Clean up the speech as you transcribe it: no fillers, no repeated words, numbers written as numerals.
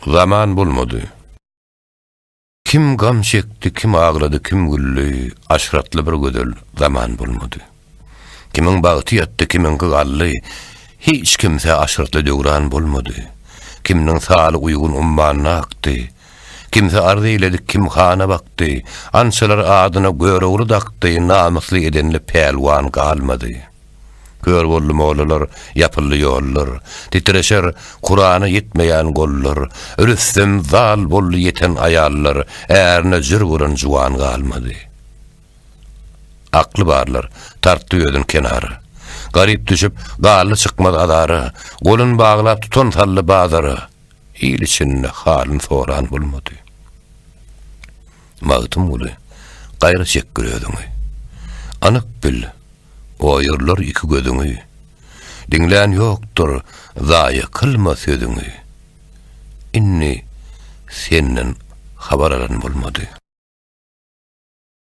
Zaman bolmady. Kim gam çekdi, kim ağladı, kim güldü, aşratlı bir gödel zaman bolmady. Kimin bagty ýatdy, kimin gally, hiç kimse aşratly döwran bolmady. Kimniň saly uygun ummanyna akdy. Kimse ardy eyledik, kim hana bakdy. Ançalar adyna göre urudakdy, namusly edenli pelwan galmady. Kör bolly molalar, yapylly ýollar, titreşer Kur'ana yetmeýän gollar, Rüstem zal bolly yeten ayallar, ärne jür guran juwan galmady. Akly barlar, tartdy ödün kenary. Garip düşüp, galy çykmaz adary, golun baglap tutan tally bazary. İl içinde halyn soran bolmady. Magtym uly, gaýry çekgir ödüňi. Anyk bil, oýurlar iki gödüňi. Dinlän ýokdur, zaýy kılma sözüňi. Inni senden habar alan bolmady.